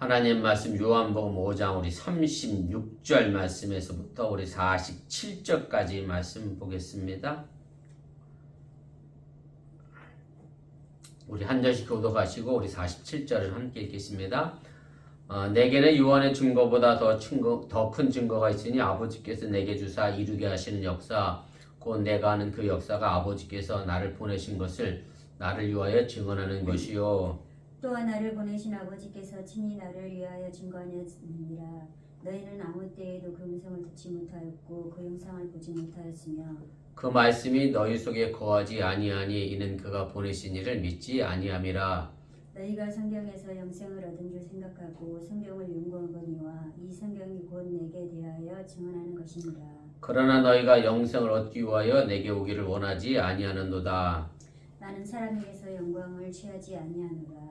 하나님 말씀 요한복음 5장 우리 36절 말씀에서부터 우리 47절까지 말씀 보겠습니다. 우리 한 절씩 교독하시고 우리 47절을 함께 읽겠습니다. 내게는 요한의 증거보다 더 큰 증거가 있으니 아버지께서 내게 주사 이루게 하시는 역사 곧 내가 하는 그 역사가 아버지께서 나를 보내신 것을 나를 위하여 증언하는 것이요 또한 나를 보내신 아버지께서 친히 나를 위하여 증거하였느니라. 너희는 아무 때에도 그 음성을 듣지 못하였고 그 영상을 보지 못하였으며 그 말씀이 너희 속에 거하지 아니하니 이는 그가 보내신 이를 믿지 아니함이라. 너희가 성경에서 영생을 얻은 줄 생각하고 성경을 연구하거니와 이 성경이 곧 내게 대하여 증언하는 것이니라. 그러나 너희가 영생을 얻기 위하여 내게 오기를 원하지 아니하는도다. 나는 사람에게서 영광을 취하지 아니하노라.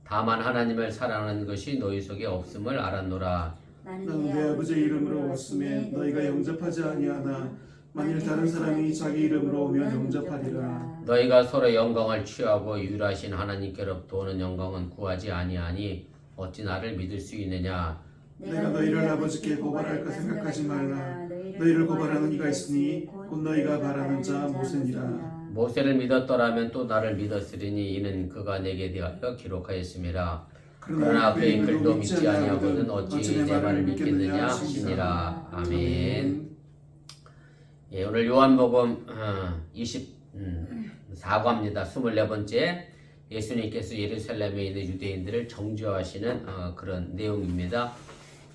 다만 하나님을 사랑하는 것이 너희 속에 없음을 알았노라. 나는 내 아버지의 이름으로 왔음에 너희가 영접하지 아니하나 만일 다른 사람이 자기 이름으로 오면 영접하리라. 너희가 서로 영광을 취하고 유일하신 하나님께로부터 오는 영광은 구하지 아니하니 어찌 나를 믿을 수 있느냐. 내가 너희를 아버지께 고발할까 생각하지 말라. 너희를 고발하는 이가 있으니 곧 너희가 바라는 자 모세니라. 모세를 믿었더라면 또 나를 믿었으리니 이는 그가 내게 대하여 기록하였음이라. 그러나 그의 글도 믿지 아니하거든 어찌 내 말을 믿겠느냐 하시니라. 아멘. 예, 오늘 요한복음 24과입니다. 24번째 예수님께서 예루살렘에 있는 유대인들을 정죄하시는 그런 내용입니다.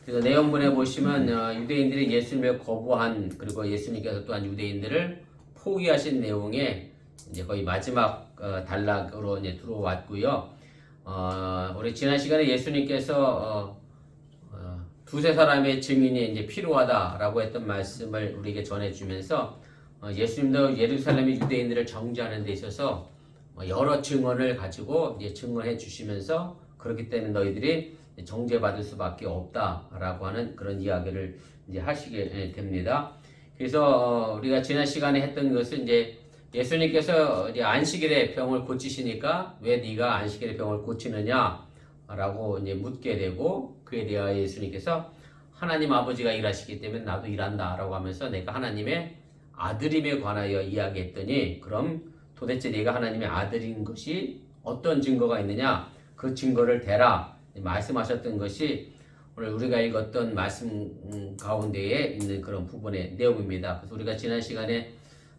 그래서 내용문에 보시면 유대인들이 예수님을 거부한 그리고 예수님께서 또한 유대인들을 포기하신 내용에 이제 거의 마지막 단락으로 이제 들어왔고요. 우리 지난 시간에 예수님께서 두세 사람의 증인이 이제 필요하다라고 했던 말씀을 우리에게 전해주면서 예수님도 예루살렘의 유대인들을 정죄하는 데 있어서 여러 증언을 가지고 이제 증언해 주시면서 그렇기 때문에 너희들이 정죄받을 수밖에 없다라고 하는 그런 이야기를 이제 하시게 됩니다. 그래서 우리가 지난 시간에 했던 것은 이제 예수님께서 이제 안식일에 병을 고치시니까 왜 네가 안식일에 병을 고치느냐라고 이제 묻게 되고 그에 대하여 예수님께서 하나님 아버지가 일하시기 때문에 나도 일한다라고 하면서 내가 하나님의 아들임에 관하여 이야기했더니 그럼 도대체 네가 하나님의 아들인 것이 어떤 증거가 있느냐 그 증거를 대라 말씀하셨던 것이 오늘 우리가 읽었던 말씀 가운데에 있는 그런 부분의 내용입니다. 그래서 우리가 지난 시간에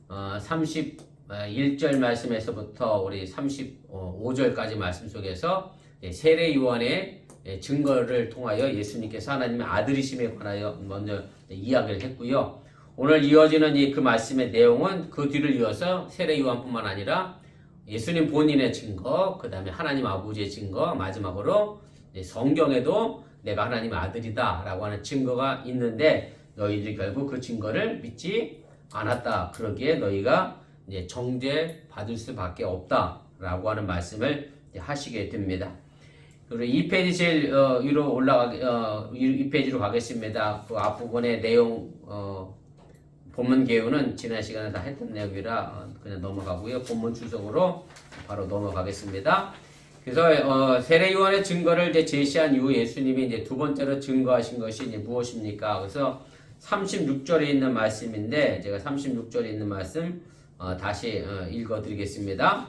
31절 말씀에서부터 우리 35절까지 말씀 속에서 세례 요한의 증거를 통하여 예수님께서 하나님의 아들이심에 관하여 먼저 이야기를 했고요. 오늘 이어지는 그 말씀의 내용은 그 뒤를 이어서 세례 요한뿐만 아니라 예수님 본인의 증거, 그 다음에 하나님 아버지의 증거, 마지막으로 성경에도 내가 하나님의 아들이다 라고 하는 증거가 있는데 너희들이 결국 그 증거를 믿지 않았다. 그러기에 너희가 이제 정죄 받을 수밖에 없다 라고 하는 말씀을 하시게 됩니다. 그리고 2페이지 제일 위로 2페이지로 가겠습니다. 그 앞부분의 내용 본문 개요는 지난 시간에 다 했던 내용이라 그냥 넘어가고요. 본문 주석으로 바로 넘어가겠습니다. 그래서 세례 요한의 증거를 이제 제시한 이후 예수님이 이제 두 번째로 증거하신 것이 이제 무엇입니까? 그래서 36절에 있는 말씀인데 제가 36절에 있는 말씀 다시 읽어드리겠습니다.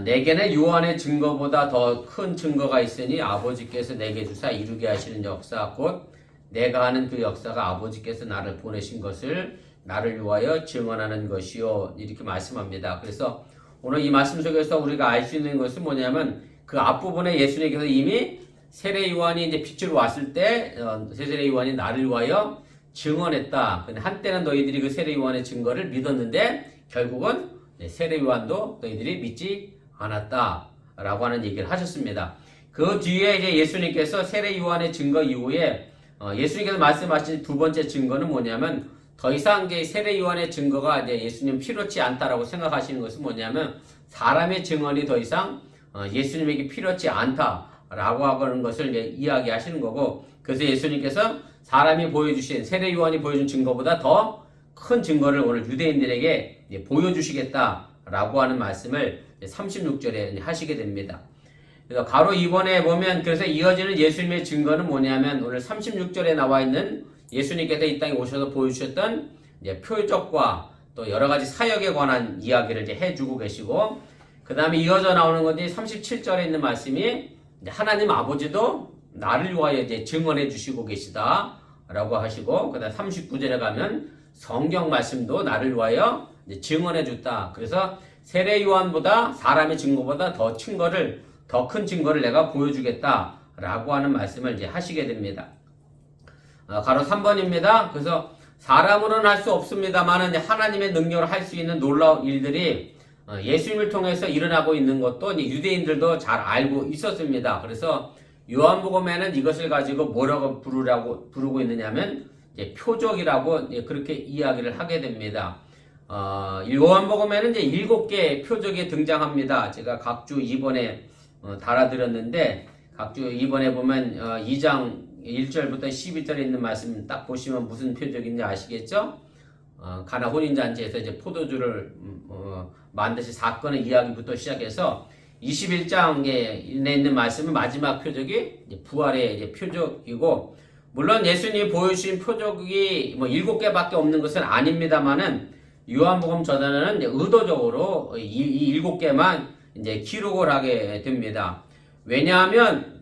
내게는 요한의 증거보다 더 큰 증거가 있으니 아버지께서 내게 주사 이루게 하시는 역사 곧 내가 하는 그 역사가 아버지께서 나를 보내신 것을 나를 위하여 증언하는 것이요 이렇게 말씀합니다. 그래서 오늘 이 말씀 속에서 우리가 알 수 있는 것은 뭐냐면 그 앞부분에 예수님께서 이미 세례 요한이 이제 빛으로 왔을 때 세례 요한이 나를 위하여 증언했다. 근데 한때는 너희들이 그 세례 요한의 증거를 믿었는데 결국은 세례 요한도 너희들이 믿지 않았다라고 하는 얘기를 하셨습니다. 그 뒤에 이제 예수님께서 세례 요한의 증거 이후에 예수님께서 말씀하신 두 번째 증거는 뭐냐면 더 이상 이제 세례 요한의 증거가 이제 예수님 필요치 않다라고 생각하시는 것은 뭐냐면 사람의 증언이 더 이상 예수님에게 필요치 않다라고 하는 것을 이제 이야기하시는 거고 그래서 예수님께서 사람이 보여주신 세례 요한이 보여준 증거보다 더 큰 증거를 오늘 유대인들에게 보여주시겠다라고 하는 말씀을 36절에 하시게 됩니다. 그래서 가로 2번에 보면 그래서 이어지는 예수님의 증거는 뭐냐면 오늘 36절에 나와 있는 예수님께서 이 땅에 오셔서 보여주셨던 이제 표적과 또 여러 가지 사역에 관한 이야기를 이제 해주고 계시고, 그 다음에 이어져 나오는 것이 37절에 있는 말씀이 이제 하나님 아버지도 나를 위하여 이제 증언해 주시고 계시다라고 하시고, 그 다음 39절에 가면 성경 말씀도 나를 위하여 이제 증언해 줬다. 그래서 세례 요한보다 사람의 증거보다 더 큰 증거를 내가 보여주겠다라고 하는 말씀을 이제 하시게 됩니다. 가로 3번입니다. 그래서 사람으로는 할 수 없습니다만은 하나님의 능력으로 할 수 있는 놀라운 일들이 예수님을 통해서 일어나고 있는 것도 이제 유대인들도 잘 알고 있었습니다. 그래서 요한복음에는 이것을 가지고 뭐라고 부르고 있느냐면 이제 표적이라고 그렇게 이야기를 하게 됩니다. 요한복음에는 이제 7개의 표적이 등장합니다. 제가 각주 2번에 달아드렸는데, 각주 2번에 보면 2장 1절부터 12절에 있는 말씀 딱 보시면 무슨 표적인지 아시겠죠? 가나 혼인잔치에서 이제 포도주를 만드신 사건의 이야기부터 시작해서 21장에 있는 말씀은 마지막 표적이 이제 부활의 이제 표적이고, 물론 예수님이 보여주신 표적이 뭐 7개밖에 없는 것은 아닙니다만은 요한복음 저자는 이제 의도적으로 이 7개만 이제 기록을 하게 됩니다. 왜냐하면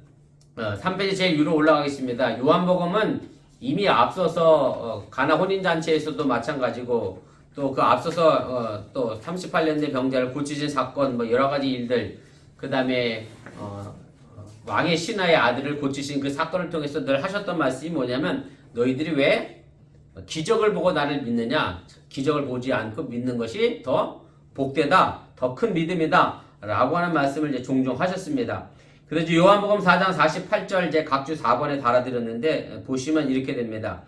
3페이지 제일 위로 올라가겠습니다. 요한복음은 이미 앞서서 가나 혼인잔치에서도 마찬가지고, 또 그 앞서서 또 38년대 병자를 고치신 사건, 뭐 여러 가지 일들, 그 다음에 왕의 신하의 아들을 고치신 그 사건을 통해서 늘 하셨던 말씀이 뭐냐면, 너희들이 왜 기적을 보고 나를 믿느냐? 기적을 보지 않고 믿는 것이 더 복되다, 더 큰 믿음이다 라고 하는 말씀을 이제 종종 하셨습니다. 그래서 요한복음 4장 48절 이제 각주 4번에 달아드렸는데 보시면 이렇게 됩니다.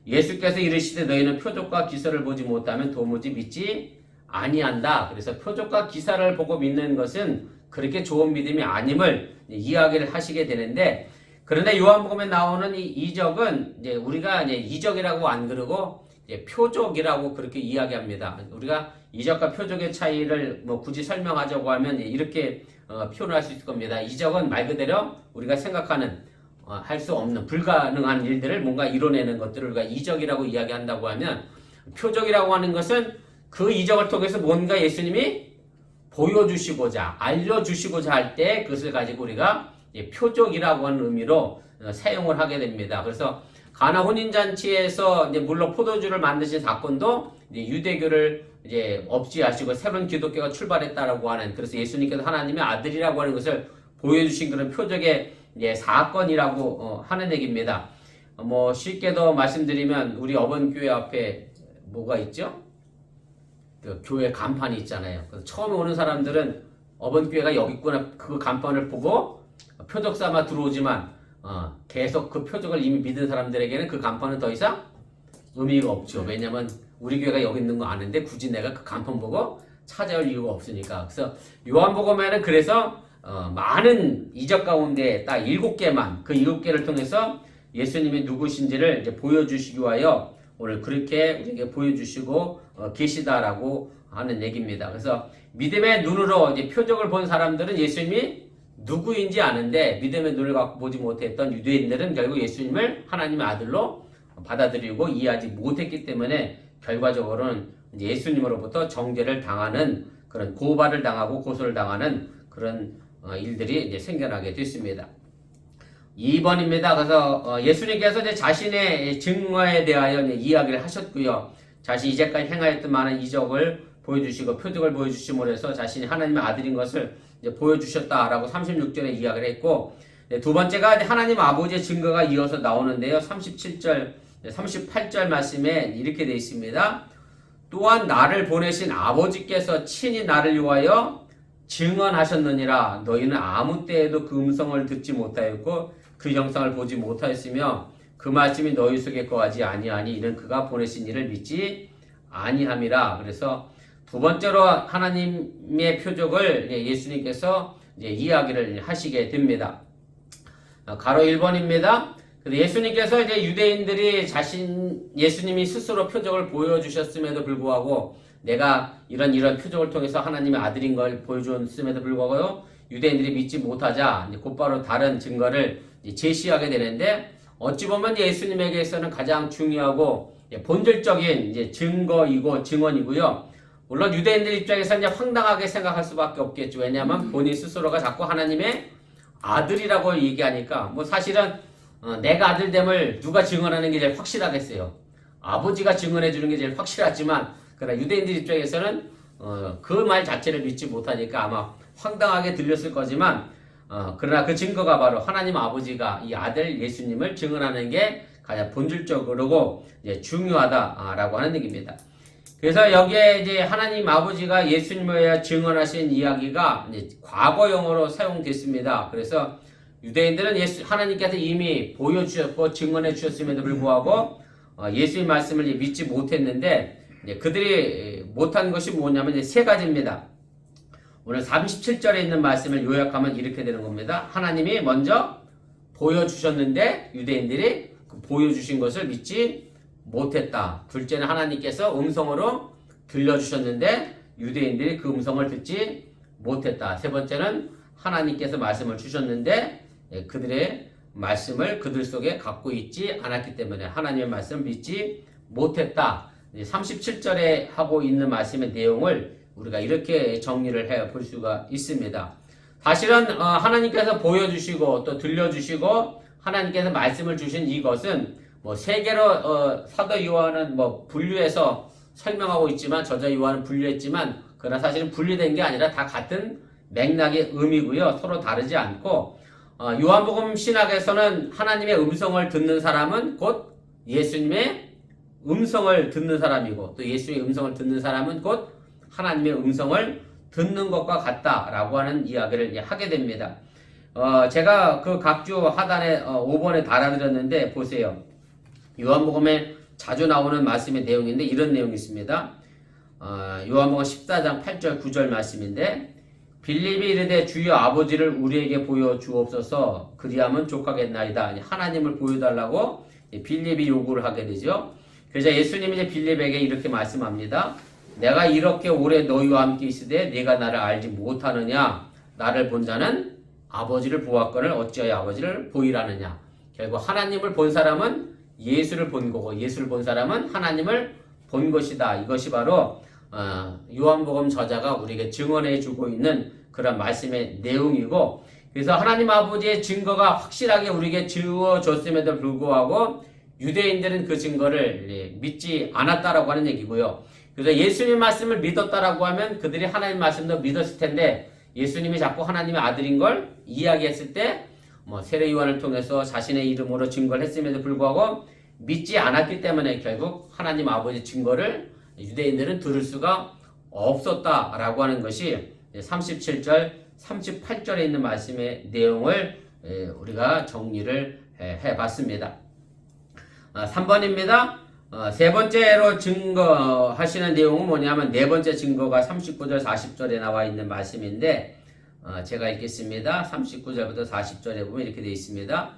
예수께서 이르시되 너희는 표적과 기사를 보지 못하면 도무지 믿지 아니한다. 그래서 표적과 기사를 보고 믿는 것은 그렇게 좋은 믿음이 아님을 이야기를 하시게 되는데, 그런데 요한복음에 나오는 이 이적은 이제 우리가 이제 이적이라고 안 그러고 이제 표적이라고 그렇게 이야기합니다. 우리가 이적과 표적의 차이를 뭐 굳이 설명하자고 하면 이렇게 표현할 수 있을 겁니다. 이적은 말 그대로 우리가 생각하는 할 수 없는 불가능한 일들을 뭔가 이뤄내는 것들을 우리가 이적이라고 이야기한다고 하면, 표적이라고 하는 것은 그 이적을 통해서 뭔가 예수님이 보여주시고자 알려주시고자 할 때 그것을 가지고 우리가 표적이라고 하는 의미로 사용을 하게 됩니다. 그래서 가나 혼인잔치에서 이제 물론 포도주를 만드신 사건도 이제 유대교를 이제 없지하시고 새로운 기독교가 출발했다라고 하는, 그래서 예수님께서 하나님의 아들이라고 하는 것을 보여주신 그런 표적의 이제 사건이라고 하는 얘기입니다. 뭐 쉽게도 말씀드리면 우리 어번교회 앞에 뭐가 있죠? 그 교회 간판이 있잖아요. 그래서 처음에 오는 사람들은 어번교회가 여기 있구나 그 간판을 보고 표적 삼아 들어오지만 계속 그 표적을 이미 믿은 사람들에게는 그 간판은 더 이상 의미가 없죠. 왜냐면 우리 교회가 여기 있는 거 아는데 굳이 내가 그 간판 보고 찾아올 이유가 없으니까. 그래서 요한복음에는 그래서 많은 이적 가운데 딱 7개만, 그 7개를 통해서 예수님이 누구신지를 이제 보여주시기 위하여 오늘 그렇게 우리에게 보여주시고 계시다라고 하는 얘기입니다. 그래서 믿음의 눈으로 이제 표적을 본 사람들은 예수님이 누구인지 아는데, 믿음의 눈을 갖고 보지 못했던 유대인들은 결국 예수님을 하나님의 아들로 받아들이고 이해하지 못했기 때문에 결과적으로는 예수님으로부터 정죄를 당하는, 그런 고발을 당하고 고소를 당하는 그런 일들이 이제 생겨나게 됐습니다. 2번입니다. 그래서 예수님께서 이제 자신의 증거에 대하여 이제 이야기를 하셨고요. 자신이 이제까지 행하였던 많은 이적을 보여주시고 표적을 보여주심으로 해서 자신이 하나님의 아들인 것을 이제 보여주셨다라고 36절에 이야기를 했고, 두 번째가 하나님 아버지의 증거가 이어서 나오는데요. 37절, 38절 말씀에 이렇게 되어 있습니다. 또한 나를 보내신 아버지께서 친히 나를 위하여 증언하셨느니라. 너희는 아무 때에도 그 음성을 듣지 못하였고 그 형상을 보지 못하였으며 그 말씀이 너희 속에 거하지 아니하니 이는 그가 보내신 이를 믿지 아니함이라. 그래서 두 번째로 하나님의 표적을 예수님께서 이제 이야기를 하시게 됩니다. 가로 1번입니다. 예수님께서 이제 유대인들이 예수님이 스스로 표적을 보여주셨음에도 불구하고 내가 이런 표적을 통해서 하나님의 아들인 걸 보여줬음에도 불구하고 유대인들이 믿지 못하자 이제 곧바로 다른 증거를 이제 제시하게 되는데, 어찌 보면 예수님에게서는 가장 중요하고 본질적인 이제 증거이고 증언이고요. 물론 유대인들 입장에서 이제 황당하게 생각할 수밖에 없겠죠. 왜냐하면 본인 스스로가 자꾸 하나님의 아들이라고 얘기하니까, 뭐 사실은 내가 아들됨을 누가 증언하는 게 제일 확실하겠어요. 아버지가 증언해 주는 게 제일 확실하지만, 그러나 유대인들 입장에서는 그 말 자체를 믿지 못하니까 아마 황당하게 들렸을 거지만, 그러나 그 증거가 바로 하나님 아버지가 이 아들 예수님을 증언하는 게 가장 본질적으로 이제 중요하다라고 하는 얘기입니다. 그래서 여기에 이제 하나님 아버지가 예수님에 대해 증언하신 이야기가 이제 과거형으로 사용됐습니다. 그래서 유대인들은 하나님께서 이미 보여주셨고 증언해 주셨음에도 불구하고 예수의 말씀을 믿지 못했는데, 그들이 못한 것이 뭐냐면 이제 세 가지입니다. 오늘 37절에 있는 말씀을 요약하면 이렇게 되는 겁니다. 하나님이 먼저 보여주셨는데 유대인들이 그 보여주신 것을 믿지 못했다. 둘째는 하나님께서 음성으로 들려주셨는데 유대인들이 그 음성을 듣지 못했다. 세 번째는 하나님께서 말씀을 주셨는데 그들의 말씀을 그들 속에 갖고 있지 않았기 때문에 하나님의 말씀을 믿지 못했다. 37절에 하고 있는 말씀의 내용을 우리가 이렇게 정리를 해 볼 수가 있습니다. 사실은 하나님께서 보여주시고 또 들려주시고 하나님께서 말씀을 주신 이것은 뭐 세 개로 사도 요한은 뭐 분류해서 설명하고 있지만, 저자 요한은 분류했지만, 그러나 사실은 분리된 게 아니라 다 같은 맥락의 의미고요. 서로 다르지 않고, 요한복음 신학에서는 하나님의 음성을 듣는 사람은 곧 예수님의 음성을 듣는 사람이고, 또 예수의 음성을 듣는 사람은 곧 하나님의 음성을 듣는 것과 같다라고 하는 이야기를 하게 됩니다. 제가 그 각주 하단에 5번에 달아드렸는데 보세요. 요한복음에 자주 나오는 말씀의 내용인데 이런 내용이 있습니다. 요한복음 14장 8절 9절 말씀인데, 빌립이 이르되 주여 아버지를 우리에게 보여주옵소서 그리하면 족하겠나이다. 하나님을 보여달라고 빌립이 요구를 하게 되죠. 그래서 예수님이 이제 빌립에게 이렇게 말씀합니다. 내가 이렇게 오래 너희와 함께 있으되 네가 나를 알지 못하느냐? 나를 본 자는 아버지를 보았거늘 어찌하여 아버지를 보이라느냐? 결국 하나님을 본 사람은 예수를 본 거고, 예수를 본 사람은 하나님을 본 것이다. 이것이 바로 요한복음 저자가 우리에게 증언해 주고 있는 그런 말씀의 내용이고, 그래서 하나님 아버지의 증거가 확실하게 우리에게 주어졌음에도 불구하고 유대인들은 그 증거를 믿지 않았다라고 하는 얘기고요. 그래서 예수님 말씀을 믿었다라고 하면 그들이 하나님 말씀도 믿었을 텐데, 예수님이 자꾸 하나님의 아들인 걸 이야기했을 때 뭐 세례 요한을 통해서 자신의 이름으로 증거를 했음에도 불구하고 믿지 않았기 때문에 결국 하나님 아버지 증거를 유대인들은 들을 수가 없었다라고 하는 것이 37절, 38절에 있는 말씀의 내용을 우리가 정리를 해봤습니다. 3번입니다. 세 번째로 증거하시는 내용은 뭐냐면 네 번째 증거가 39절, 40절에 나와 있는 말씀인데, 제가 읽겠습니다. 39절부터 40절에 보면 이렇게 되어 있습니다.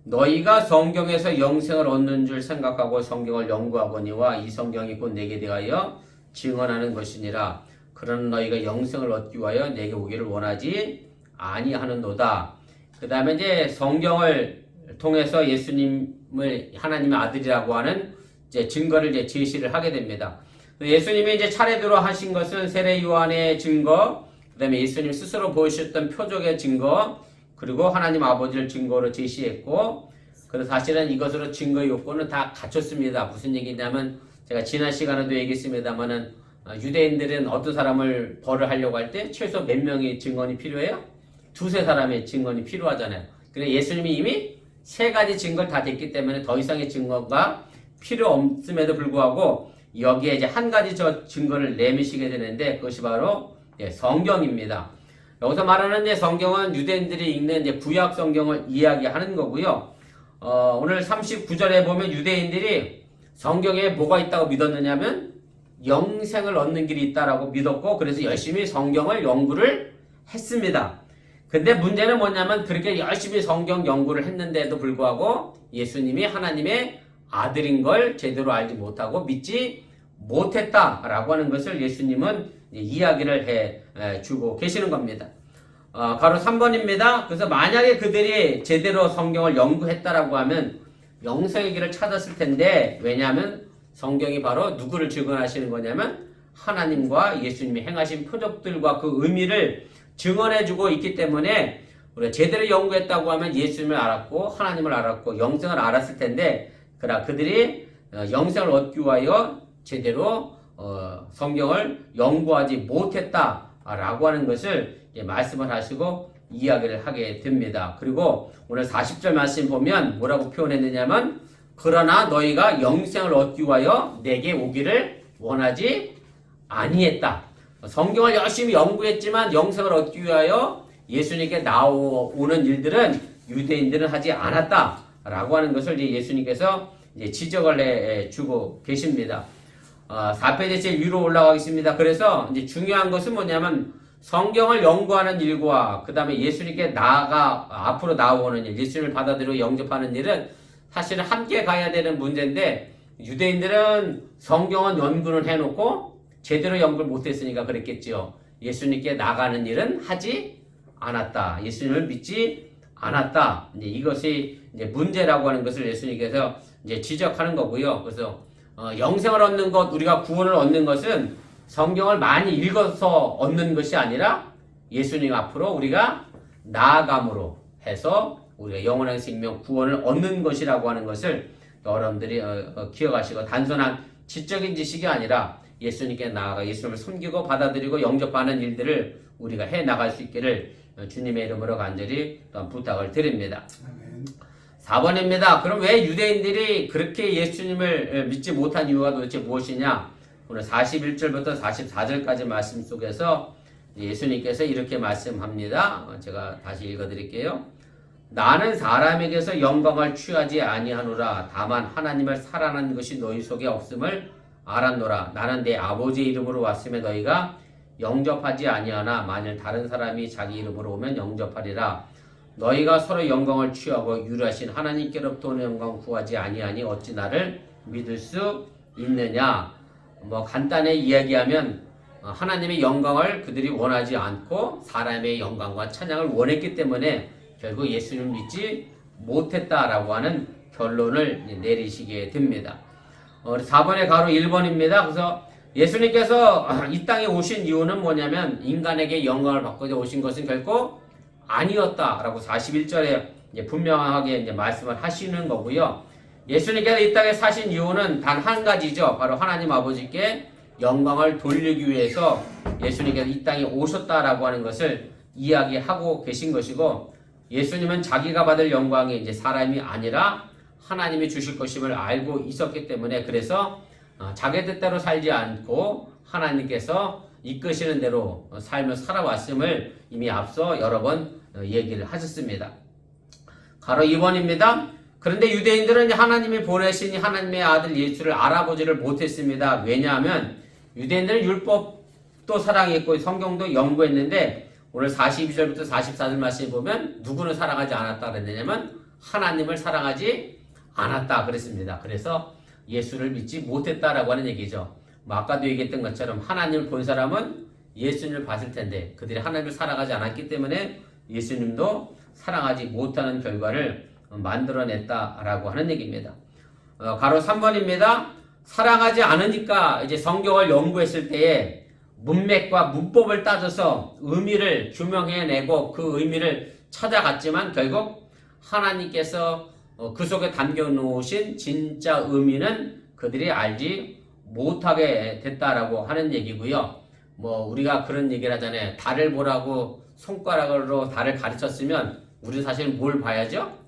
너희가 성경에서 영생을 얻는 줄 생각하고 성경을 연구하거니와 이 성경이 곧 내게 대하여 증언하는 것이니라. 그러나 너희가 영생을 얻기 위하여 내게 오기를 원하지 아니하는도다. 그 다음에 이제 성경을 통해서 예수님을 하나님의 아들이라고 하는 이제 증거를 이제 제시를 하게 됩니다. 예수님이 이제 차례대로 하신 것은 세례 요한의 증거, 그 다음에 예수님 스스로 보여주셨던 표적의 증거, 그리고 하나님 아버지를 증거로 제시했고, 그래서 사실은 이것으로 증거 요건은 다 갖췄습니다. 무슨 얘기냐면, 제가 지난 시간에도 얘기했습니다만은, 유대인들은 어떤 사람을 벌을 하려고 할 때 최소 몇 명의 증언이 필요해요? 두세 사람의 증언이 필요하잖아요. 그래서 예수님이 이미 세 가지 증거를 다 됐기 때문에 더 이상의 증거가 필요 없음에도 불구하고 여기에 이제 한 가지 저 증거를 내미시게 되는데, 그것이 바로 성경입니다. 여기서 말하는 성경은 유대인들이 읽는 구약 성경을 이야기하는 거고요. 오늘 39절에 보면 유대인들이 성경에 뭐가 있다고 믿었느냐면 영생을 얻는 길이 있다라고 믿었고, 그래서 열심히 성경을 연구를 했습니다. 근데 문제는 뭐냐면 그렇게 열심히 성경 연구를 했는데도 불구하고 예수님이 하나님의 아들인 걸 제대로 알지 못하고 믿지 못했다라고 하는 것을 예수님은 이야기를 해 주고 계시는 겁니다. 가로 3번입니다. 그래서 만약에 그들이 제대로 성경을 연구했다라고 하면 영생의 길을 찾았을 텐데, 왜냐하면 성경이 바로 누구를 증언하시는 거냐면 하나님과 예수님이 행하신 표적들과 그 의미를 증언해주고 있기 때문에 우리가 제대로 연구했다고 하면 예수님을 알았고 하나님을 알았고 영생을 알았을 텐데, 그러나 그들이 영생을 얻기 위하여 제대로 성경을 연구하지 못했다라고 하는 것을 말씀을 하시고 이야기를 하게 됩니다. 그리고 오늘 40절 말씀 보면 뭐라고 표현했느냐면, 그러나 너희가 영생을 얻기 위하여 내게 오기를 원하지 아니했다. 성경을 열심히 연구했지만 영생을 얻기 위하여 예수님께 나오는 일들은 유대인들은 하지 않았다라고 하는 것을 이제 예수님께서 이제 지적을 해주고 계십니다. 4페이지 제일 위로 올라가겠습니다. 그래서 이제 중요한 것은 뭐냐면 성경을 연구하는 일과 그 다음에 예수님께 앞으로 나오는 일, 예수님을 받아들이고 영접하는 일은 사실은 함께 가야 되는 문제인데, 유대인들은 성경은 연구는 해놓고 제대로 연구를 못했으니까 그랬겠지요. 예수님께 나가는 일은 하지 않았다. 예수님을 믿지 않았다. 이것이 이제 문제라고 하는 것을 예수님께서 이제 지적하는 거고요. 그래서 영생을 얻는 것, 우리가 구원을 얻는 것은 성경을 많이 읽어서 얻는 것이 아니라 예수님 앞으로 우리가 나아감으로 해서 우리가 영원한 생명 구원을 얻는 것이라고 하는 것을 여러분들이 기억하시고, 단순한 지적인 지식이 아니라 예수님께 나아가 예수님을 섬기고 받아들이고 영접하는 일들을 우리가 해 나갈 수 있기를 주님의 이름으로 간절히 또한 부탁을 드립니다. 4번입니다. 그럼 왜 유대인들이 그렇게 예수님을 믿지 못한 이유가 도대체 무엇이냐? 오늘 41절부터 44절까지 말씀 속에서 예수님께서 이렇게 말씀합니다. 제가 다시 읽어드릴게요. 나는 사람에게서 영광을 취하지 아니하노라. 다만 하나님을 사랑하는 것이 너희 속에 없음을 알았노라. 나는 내 아버지의 이름으로 왔음에 너희가 영접하지 아니하나 만일 다른 사람이 자기 이름으로 오면 영접하리라. 너희가 서로 영광을 취하고 유일하신 하나님께로부터 오는 영광 구하지 아니하니 어찌 나를 믿을 수 있느냐. 간단히 이야기하면 하나님의 영광을 그들이 원하지 않고 사람의 영광과 찬양을 원했기 때문에 결국 예수님을 믿지 못했다라고 하는 결론을 내리시게 됩니다. 4번의 가로 1번입니다. 그래서 예수님께서 이 땅에 오신 이유는 뭐냐면 인간에게 영광을 받고자 오신 것은 결코 아니었다라고 41절에 분명하게 이제 말씀을 하시는 거고요. 예수님께서 이 땅에 사신 이유는 단 한 가지죠. 바로 하나님 아버지께 영광을 돌리기 위해서 예수님께서 이 땅에 오셨다라고 하는 것을 이야기하고 계신 것이고, 예수님은 자기가 받을 영광이 이제 사람이 아니라 하나님이 주실 것임을 알고 있었기 때문에, 그래서 자기 뜻대로 살지 않고 하나님께서 이끄시는 대로 삶을 살아왔음을 이미 앞서 여러 번 얘기를 하셨습니다. 가로 2번입니다. 그런데 유대인들은 하나님이 보내신 하나님의 아들 예수를 알아보지를 못했습니다. 왜냐하면 유대인들은 율법도 사랑했고 성경도 연구했는데, 오늘 42절부터 44절 말씀에 보면 누구는 사랑하지 않았다 그랬느냐면 하나님을 사랑하지 않았다 그랬습니다. 그래서 예수를 믿지 못했다라고 하는 얘기죠. 아까도 얘기했던 것처럼 하나님을 본 사람은 예수님을 봤을 텐데 그들이 하나님을 사랑하지 않았기 때문에 예수님도 사랑하지 못하는 결과를 만들어냈다라고 하는 얘기입니다. 가로 3번입니다. 사랑하지 않으니까 이제 성경을 연구했을 때에 문맥과 문법을 따져서 의미를 규명해내고 그 의미를 찾아갔지만 결국 하나님께서 그 속에 담겨 놓으신 진짜 의미는 그들이 알지 못하게 됐다라고 하는 얘기고요. 우리가 그런 얘기를 하잖아요. 달을 보라고 손가락으로 달을 가르쳤으면 우리는 사실 뭘 봐야죠?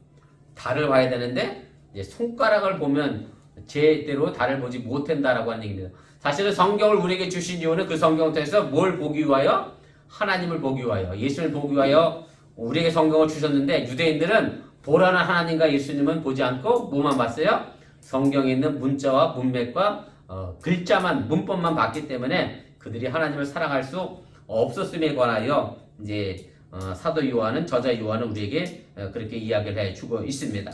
달을 봐야 되는데 이제 손가락을 보면 제대로 달을 보지 못한다라고 하는 얘기입니다. 사실은 성경을 우리에게 주신 이유는 그 성경을 통해서 뭘 보기 위하여? 하나님을 보기 위하여, 예수님을 보기 위하여 우리에게 성경을 주셨는데, 유대인들은 보라는 하나님과 예수님은 보지 않고 뭐만 봤어요? 성경에 있는 문자와 문맥과 글자만, 문법만 봤기 때문에 그들이 하나님을 사랑할 수 없었음에 관하여 이제 사도 요한은, 저자 요한은 우리에게 그렇게 이야기를 해주고 있습니다.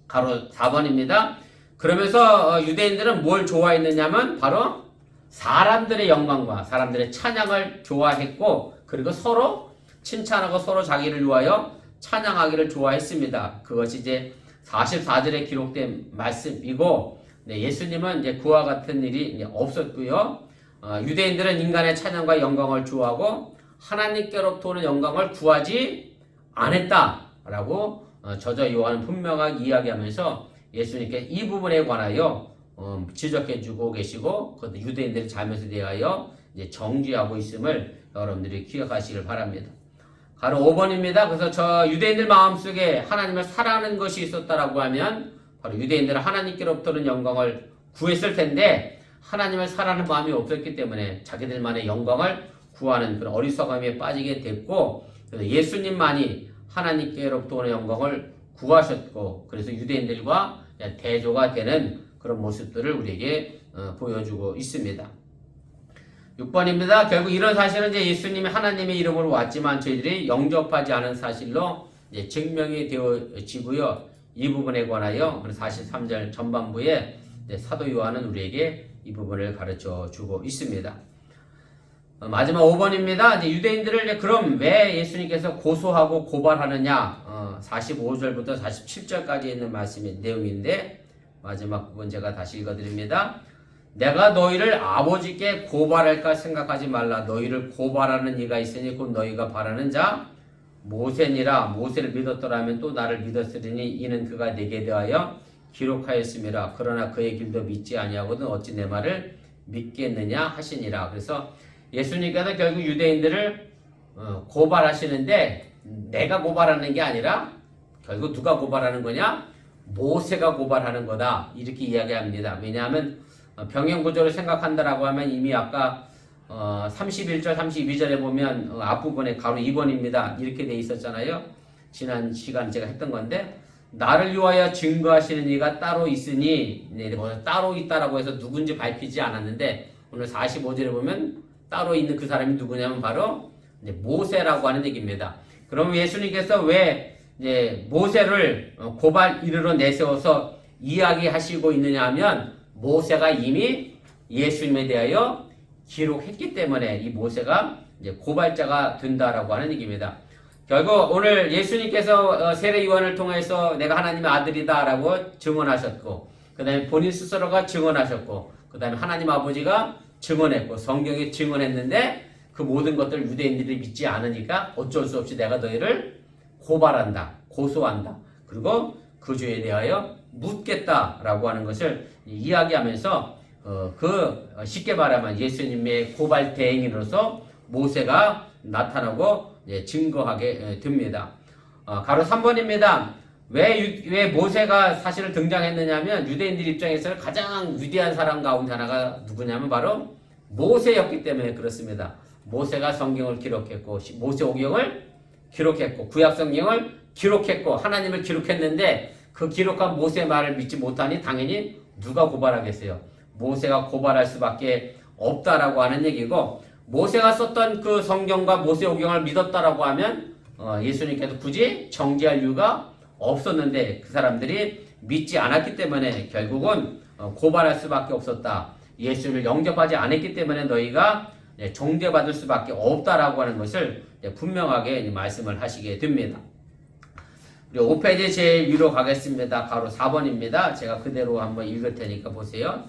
가로 4번입니다. 그러면서 유대인들은 뭘 좋아했느냐면 바로 사람들의 영광과 사람들의 찬양을 좋아했고, 그리고 서로 칭찬하고 서로 자기를 위하여 찬양하기를 좋아했습니다. 그것이 이제 44절에 기록된 말씀이고, 네, 예수님은 이제 그와 같은 일이 이제 없었고요. 유대인들은 인간의 찬양과 영광을 좋아하고 하나님께로부터 오는 영광을 구하지 않았다라고 저자 요한은 분명하게 이야기하면서 예수님께 이 부분에 관하여 지적해주고 계시고, 그것도 유대인들의 잘못에 대하여 이제 정죄하고 있음을 여러분들이 기억하시길 바랍니다. 가로 5번입니다. 그래서 저 유대인들 마음속에 하나님을 사랑하는 것이 있었다라고 하면 바로 유대인들은 하나님께로부터는 영광을 구했을 텐데 하나님을 사랑하는 마음이 없었기 때문에 자기들만의 영광을 구하는 그런 어리석음에 빠지게 됐고, 그래서 예수님만이 하나님께로부터 오는 영광을 구하셨고, 그래서 유대인들과 대조가 되는 그런 모습들을 우리에게 보여주고 있습니다. 6번입니다. 결국 이런 사실은 이제 예수님이 하나님의 이름으로 왔지만 저희들이 영접하지 않은 사실로 이제 증명이 되어지고요. 이 부분에 관하여 43절 전반부에 사도 요한은 우리에게 이 부분을 가르쳐 주고 있습니다. 마지막 5번입니다. 이제 유대인들을 그럼 왜 예수님께서 고소하고 고발하느냐? 45절부터 47절까지 있는 말씀의 내용인데 마지막 부분 제가 다시 읽어드립니다. 내가 너희를 아버지께 고발할까 생각하지 말라. 너희를 고발하는 이가 있으니 곧 너희가 바라는 자 모세니라. 모세를 믿었더라면 또 나를 믿었으리니 이는 그가 내게 대하여 기록하였음이라. 그러나 그의 길도 믿지 아니하거든 어찌 내 말을 믿겠느냐 하시니라. 그래서 예수님께서 결국 유대인들을 고발하시는데 내가 고발하는 게 아니라 결국 누가 고발하는 거냐? 모세가 고발하는 거다. 이렇게 이야기합니다. 왜냐하면 병행구조를 생각한다라고 하면 이미 아까 31절, 32절에 보면 앞부분에 가로 2번입니다. 이렇게 돼 있었잖아요. 지난 시간 제가 했던 건데 나를 위하여 증거하시는 이가 따로 있으니 따로 있다라고 해서 누군지 밝히지 않았는데 오늘 45절에 보면 따로 있는 그 사람이 누구냐면 바로 모세라고 하는 얘기입니다. 그럼 예수님께서 왜 모세를 고발 이르러 내세워서 이야기하시고 있느냐 하면 모세가 이미 예수님에 대하여 기록했기 때문에 이 모세가 이제 고발자가 된다라고 하는 얘기입니다. 결국 오늘 예수님께서 세례 요한을 통해서 내가 하나님의 아들이다라고 증언하셨고, 그 다음에 본인 스스로가 증언하셨고, 그 다음에 하나님 아버지가 증언했고, 성경이 증언했는데 그 모든 것들을 유대인들이 믿지 않으니까 어쩔 수 없이 내가 너희를 고발한다, 고소한다, 그리고 그 죄에 대하여 묻겠다라고 하는 것을 이야기하면서 쉽게 말하면 예수님의 고발 대행인으로서 모세가 나타나고 증거하게 됩니다. 가로 3번입니다. 왜 모세가 사실을 등장했느냐면 유대인들 입장에서는 가장 위대한 사람 가운데 하나가 누구냐면 바로 모세였기 때문에 그렇습니다. 모세가 성경을 기록했고 모세오경을 기록했고 구약성경을 기록했고 하나님을 기록했는데 그 기록한 모세의 말을 믿지 못하니 당연히 누가 고발하겠어요? 모세가 고발할 수밖에 없다라고 하는 얘기고, 모세가 썼던 그 성경과 모세오경을 믿었다라고 하면 예수님께서 굳이 정죄할 이유가 없었는데 그 사람들이 믿지 않았기 때문에 결국은 고발할 수밖에 없었다. 예수를 영접하지 않았기 때문에 너희가 정죄받을 수밖에 없다라고 하는 것을 분명하게 말씀을 하시게 됩니다. 5페이지 제일 위로 가겠습니다. 가로 4번입니다. 제가 그대로 한번 읽을 테니까 보세요.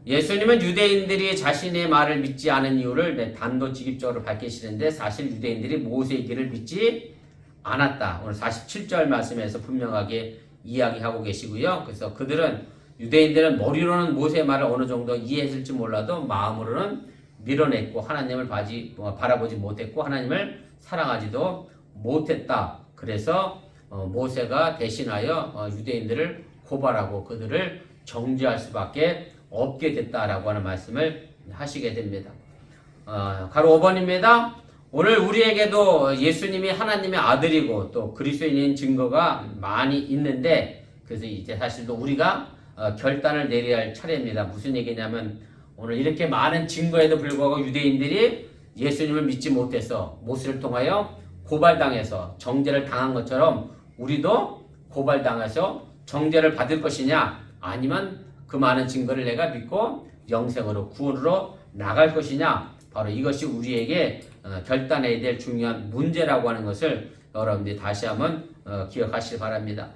예수님은 유대인들이 자신의 말을 믿지 않은 이유를 단도직입적으로 밝히시는데 사실 유대인들이 모세의 길을 믿지 않았다. 오늘 47절 말씀에서 분명하게 이야기하고 계시고요. 그래서 유대인들은 머리로는 모세의 말을 어느 정도 이해했을지 몰라도 마음으로는 밀어냈고 하나님을 바라보지 못했고 하나님을 사랑하지도 못했다. 그래서 모세가 대신하여 유대인들을 고발하고 그들을 정죄할 수밖에 없게 됐다라고 하는 말씀을 하시게 됩니다. 가로 5번입니다. 오늘 우리에게도 예수님이 하나님의 아들이고 또 그리스도인인 증거가 많이 있는데 그래서 이제 사실 또 우리가 결단을 내려야 할 차례입니다. 무슨 얘기냐면 오늘 이렇게 많은 증거에도 불구하고 유대인들이 예수님을 믿지 못해서 모세를 통하여 고발당해서 정죄를 당한 것처럼 우리도 고발당해서 정죄를 받을 것이냐 아니면 그 많은 증거를 내가 믿고 영생으로 구원으로 나갈 것이냐 바로 이것이 우리에게 결단해야 될 중요한 문제라고 하는 것을 여러분들이 다시 한번 기억하시기 바랍니다.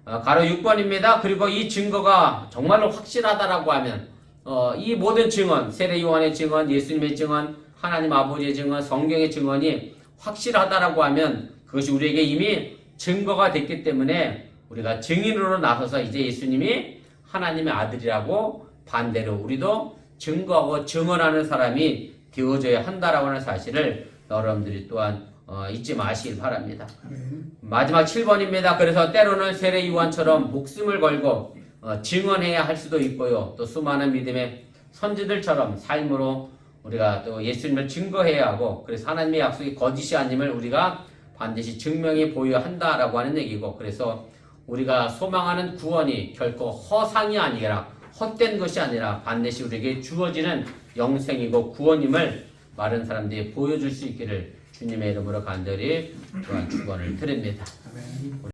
가로 6번입니다. 그리고 이 증거가 정말로 확실하다라고 하면 이 모든 증언, 세례 요한의 증언, 예수님의 증언, 하나님 아버지의 증언, 성경의 증언이 확실하다라고 하면 그것이 우리에게 이미 증거가 됐기 때문에 우리가 증인으로 나서서 이제 예수님이 하나님의 아들이라고 반대로 우리도 증거하고 증언하는 사람이 되어져야 한다라고 하는 사실을 여러분들이 또한 잊지 마시길 바랍니다. 마지막 7번입니다. 그래서 때로는 세례 요한처럼 목숨을 걸고 증언해야 할 수도 있고요. 또 수많은 믿음의 선지들처럼 삶으로 우리가 또 예수님을 증거해야 하고 그래서 하나님의 약속이 거짓이 아님을 우리가 반드시 증명해 보여야 한다라고 하는 얘기고 그래서 우리가 소망하는 구원이 결코 허상이 아니라 헛된 것이 아니라 반드시 우리에게 주어지는 영생이고 구원임을 많은 사람들이 보여줄 수 있기를 주님의 이름으로 간절히 또한 축원을 드립니다.